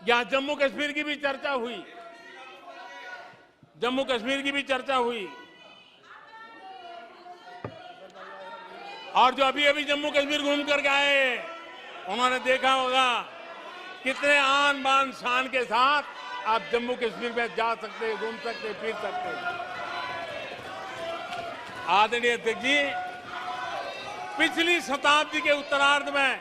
यहाँ जम्मू कश्मीर की भी चर्चा हुई, जम्मू कश्मीर की भी चर्चा हुई। और जो अभी अभी जम्मू कश्मीर घूम करके आए, उन्होंने देखा होगा कितने आन बान शान के साथ आप जम्मू कश्मीर में जा सकते, घूम सकते, फिर सकते। आदरणीय अध्यक्ष जी, पिछली शताब्दी के उत्तरार्ध में,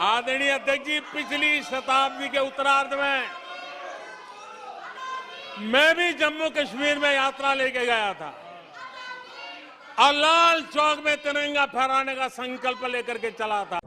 आदरणीय अध्यक्ष जी, पिछली शताब्दी के उत्तरार्ध में मैं भी जम्मू कश्मीर में यात्रा लेके गया था और लाल चौक में तिरंगा फहराने का संकल्प लेकर के चला था।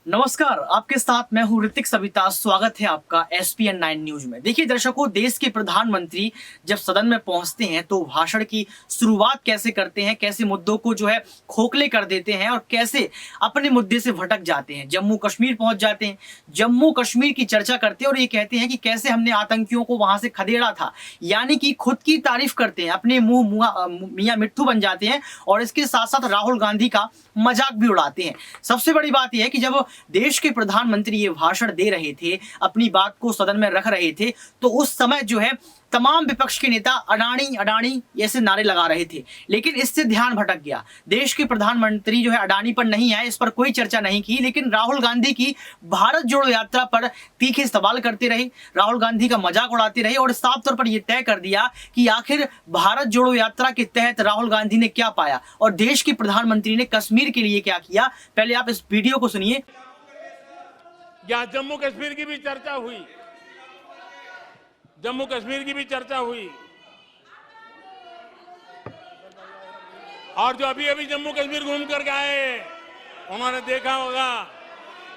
नमस्कार, आपके साथ मैं हूं ऋतिक सविता। स्वागत है आपका SPN 9 न्यूज में। देखिए दर्शकों, देश के प्रधानमंत्री जब सदन में पहुंचते हैं तो भाषण की शुरुआत कैसे करते हैं, कैसे मुद्दों को जो है खोखले कर देते हैं और कैसे अपने मुद्दे से भटक जाते हैं। जम्मू कश्मीर पहुंच जाते हैं, जम्मू कश्मीर की चर्चा करते हैं और ये कहते हैं कि कैसे हमने आतंकियों को वहां से खदेड़ा था, यानी कि खुद की तारीफ करते हैं, अपने मुंह मियां मिट्ठू बन जाते हैं और इसके साथ साथ राहुल गांधी का मजाक भी उड़ाते हैं। सबसे बड़ी बात यह है कि जब देश के प्रधानमंत्री ये भाषण दे रहे थे, अपनी बात को सदन में रख रहे थे, तो उस समय जो है तमाम विपक्ष के नेता अडानी अडानी ऐसे नारे लगा रहे थे, लेकिन इससे ध्यान भटक गया। देश के प्रधानमंत्री जो है अडानी पर नहीं आए, इस पर कोई चर्चा नहीं की, लेकिन राहुल गांधी की भारत जोड़ो यात्रा पर तीखे सवाल करते रहे, राहुल गांधी का मजाक उड़ाते रहे और साफ तौर पर यह तय कर दिया कि आखिर भारत जोड़ो यात्रा के तहत राहुल गांधी ने क्या पाया और देश के प्रधानमंत्री ने कश्मीर के लिए क्या किया। पहले आप इस वीडियो को सुनिए। यहाँ जम्मू कश्मीर की भी चर्चा हुई, जम्मू कश्मीर की भी चर्चा हुई। और जो अभी अभी जम्मू कश्मीर घूम करके आए, उन्होंने देखा होगा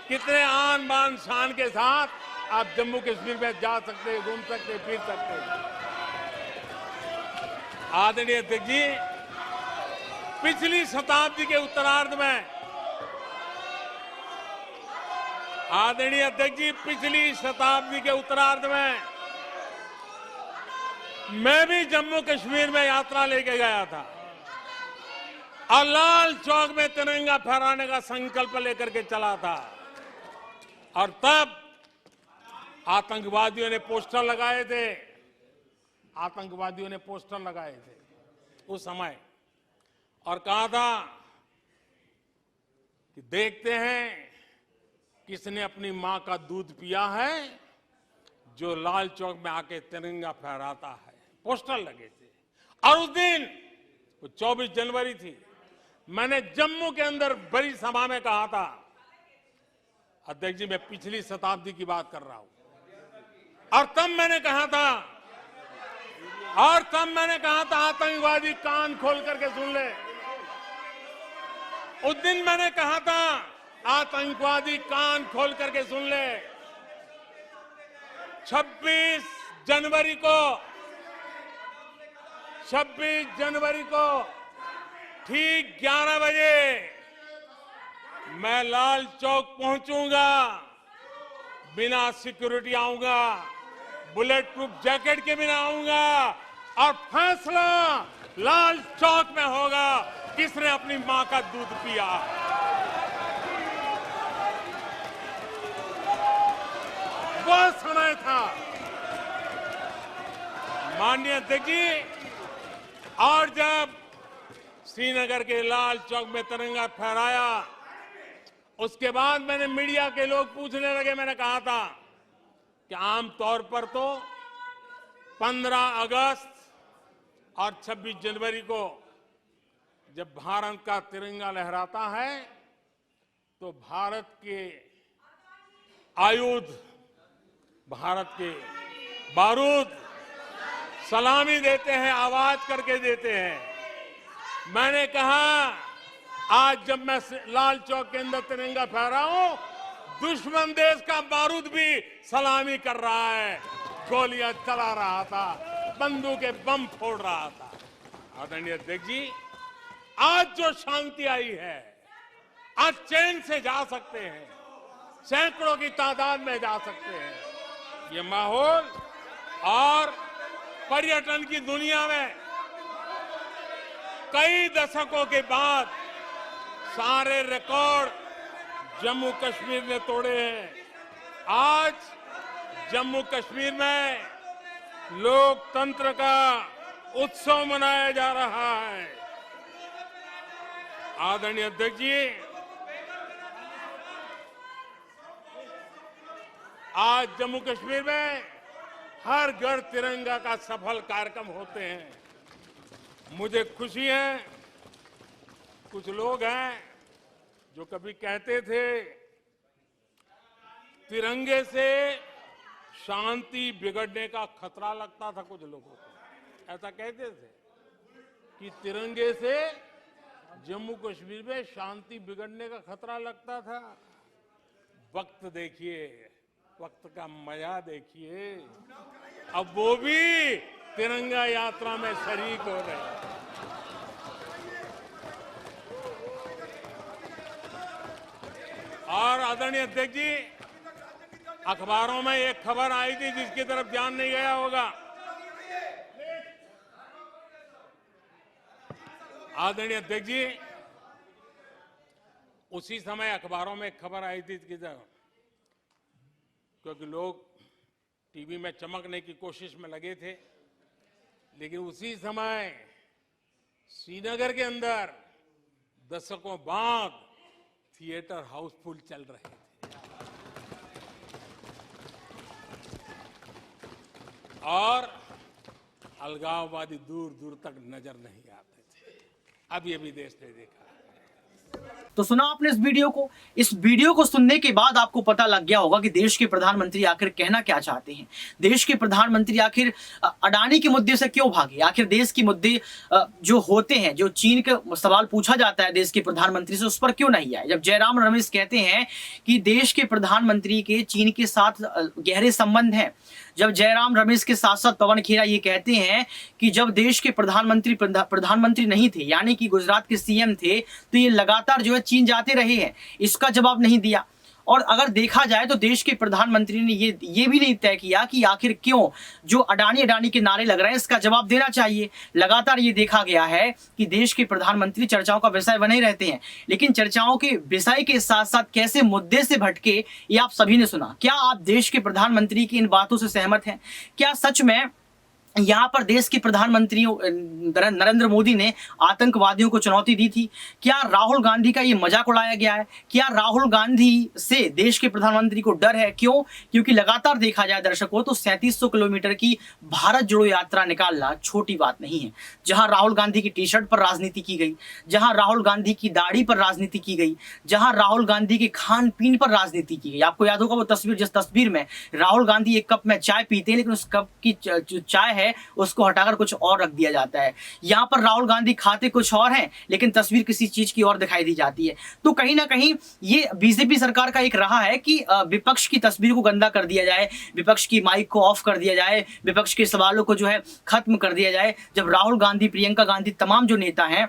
कितने आन बान शान के साथ आप जम्मू कश्मीर में जा सकते, घूम सकते, फिर सकते। आदरणीय अध्यक्ष जी, पिछली शताब्दी के उत्तरार्ध में, आदरणीय अध्यक्ष जी, पिछली शताब्दी के उत्तरार्ध में मैं भी जम्मू कश्मीर में यात्रा लेके गया था और लाल चौक में तिरंगा फहराने का संकल्प लेकर के चला था। और तब आतंकवादियों ने पोस्टर लगाए थे, आतंकवादियों ने पोस्टर लगाए थे उस समय और कहा था कि देखते हैं किसने अपनी मां का दूध पिया है जो लाल चौक में आके तिरंगा फहराता है। पोस्टर लगे थे और उस दिन 24 जनवरी थी। मैंने जम्मू के अंदर बड़ी सभा में कहा था, अध्यक्ष जी मैं पिछली शताब्दी की बात कर रहा हूं, और तब मैंने कहा था आतंकवादी कान खोल करके सुन ले। उस दिन मैंने कहा था आतंकवादी कान खोल करके सुन ले। 26 जनवरी को ठीक 11 बजे मैं लाल चौक पहुंचूंगा, बिना सिक्योरिटी आऊंगा, बुलेट प्रूफ जैकेट के बिना आऊंगा और फैसला लाल चौक में होगा किसने अपनी मां का दूध पिया। वो समय था माननीय अध्यक्ष जी। और जब श्रीनगर के लाल चौक में तिरंगा फहराया, उसके बाद मैंने मीडिया के लोग पूछने लगे, मैंने कहा था कि आमतौर पर तो 15 अगस्त और 26 जनवरी को जब भारत का तिरंगा लहराता है तो भारत के आयुध, भारत के बारूद सलामी देते हैं, आवाज करके देते हैं। मैंने कहा आज जब मैं लाल चौक के अंदर तिरंगा फहरा हूं, दुश्मन देश का बारूद भी सलामी कर रहा है, गोलियां चला रहा था, बंदूकें बम फोड़ रहा था। आदरणीय अध्यक्ष जी, आज जो शांति आई है, आज चैन से जा सकते हैं, सैकड़ों की तादाद में जा सकते हैं, ये माहौल और पर्यटन की दुनिया में कई दशकों के बाद सारे रिकॉर्ड जम्मू कश्मीर ने तोड़े हैं। आज जम्मू कश्मीर में लोकतंत्र का उत्सव मनाया जा रहा है। आदरणीय अध्यक्ष जी, आज जम्मू कश्मीर में हर घर तिरंगा का सफल कार्यक्रम होते हैं। मुझे खुशी है, कुछ लोग हैं जो कभी कहते थे तिरंगे से शांति बिगड़ने का खतरा लगता था। कुछ लोगों को ऐसा कहते थे कि तिरंगे से जम्मू कश्मीर में शांति बिगड़ने का खतरा लगता था। वक्त देखिए, वक्त का मजा देखिए, अब वो भी तिरंगा यात्रा में शरीक हो रहे हैं। और आदरणीय अध्यक्ष जी, अखबारों में एक खबर आई थी जिसकी तरफ ध्यान नहीं गया होगा। आदरणीय अध्यक्ष जी, उसी समय अखबारों में एक खबर आई थी क्योंकि लोग टीवी में चमकने की कोशिश में लगे थे, लेकिन उसी समय श्रीनगर के अंदर दशकों बाद थिएटर हाउसफुल चल रहे थे। और अलगाववादी दूर दूर तक नजर नहीं आते थे। अब ये भी देश ने देखा। तो सुना आपने इस वीडियो को सुनने के बाद आपको पता लग गया होगा कि देश के प्रधानमंत्री आखिर कहना क्या चाहते हैं। देश के प्रधानमंत्री आखिर अडानी के मुद्दे से क्यों भागे। आखिर देश के मुद्दे जो होते हैं, जो चीन का सवाल पूछा जाता है देश के प्रधानमंत्री से, उस पर क्यों नहीं आए। जब जयराम रमेश कहते हैं कि देश के प्रधानमंत्री के चीन के साथ गहरे संबंध हैं, जब जयराम रमेश के साथ साथ पवन खेरा ये कहते हैं कि जब देश के प्रधानमंत्री नहीं थे, यानी कि गुजरात के सीएम थे, तो ये लगातार जो है चीन जाते रहे हैं, इसका जवाब नहीं दिया। और अगर देखा जाए तो देश के प्रधानमंत्री ने ये भी नहीं तय किया कि आखिर क्यों जो अडानी के नारे लग रहे हैं, इसका जवाब देना चाहिए। लगातार ये देखा गया है कि देश के प्रधानमंत्री चर्चाओं का विषय बने रहते हैं, लेकिन चर्चाओं के विषय के साथ साथ कैसे मुद्दे से भटके ये आप सभी ने सुना। क्या आप देश के प्रधानमंत्री की इन बातों से सहमत हैं? क्या सच में यहाँ पर देश के प्रधानमंत्री नरेंद्र मोदी ने आतंकवादियों को चुनौती दी थी? क्या राहुल गांधी का ये मजाक उड़ाया गया है? क्या राहुल गांधी से देश के प्रधानमंत्री को डर है? क्यों? क्योंकि लगातार देखा जाए दर्शकों तो 3700 किलोमीटर की भारत जोड़ो यात्रा निकालना छोटी बात नहीं है। जहां राहुल गांधी की टी शर्ट पर राजनीति की गई, जहां राहुल गांधी की दाढ़ी पर राजनीति की गई, जहां राहुल गांधी के खान पीन पर राजनीति की गई। आपको याद होगा वो तस्वीर, जिस तस्वीर में राहुल गांधी एक कप में चाय पीते हैं, लेकिन उस कप की जो चाय है उसको हटाकर कुछ और रख दिया जाता है। यहां पर राहुल गांधी खाते कुछ और हैं, लेकिन तस्वीर किसी चीज की और दिखाई दी जाती है। तो कहीं ना कहीं ये बीजेपी सरकार का एक रहा है कि विपक्ष की तस्वीर को गंदा कर दिया जाए, विपक्ष की माइक को ऑफ कर दिया जाए, विपक्ष के सवालों को जो है खत्म कर दिया जाए। जब राहुल गांधी, प्रियंका गांधी, तमाम जो नेता हैं,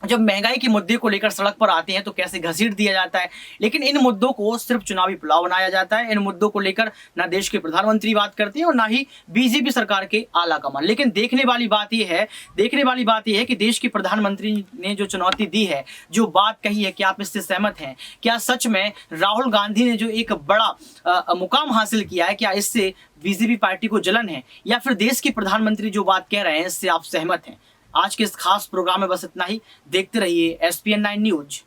जब महंगाई के मुद्दे को लेकर सड़क पर आते हैं तो कैसे घसीट दिया जाता है। लेकिन इन मुद्दों को सिर्फ चुनावी पुलाव बनाया जाता है। इन मुद्दों को लेकर ना देश के प्रधानमंत्री बात करते हैं और ना ही बीजेपी सरकार के आला कमान। लेकिन देखने वाली बात यह है कि देश के प्रधानमंत्री ने जो चुनौती दी है, जो बात कही है, क्या आप इससे सहमत हैं? क्या सच में राहुल गांधी ने जो एक बड़ा मुकाम हासिल किया है, क्या इससे बीजेपी पार्टी को जलन है, या फिर देश के प्रधानमंत्री जो बात कह रहे हैं इससे आप सहमत हैं? आज के इस खास प्रोग्राम में बस इतना ही। देखते रहिए SPN9 न्यूज।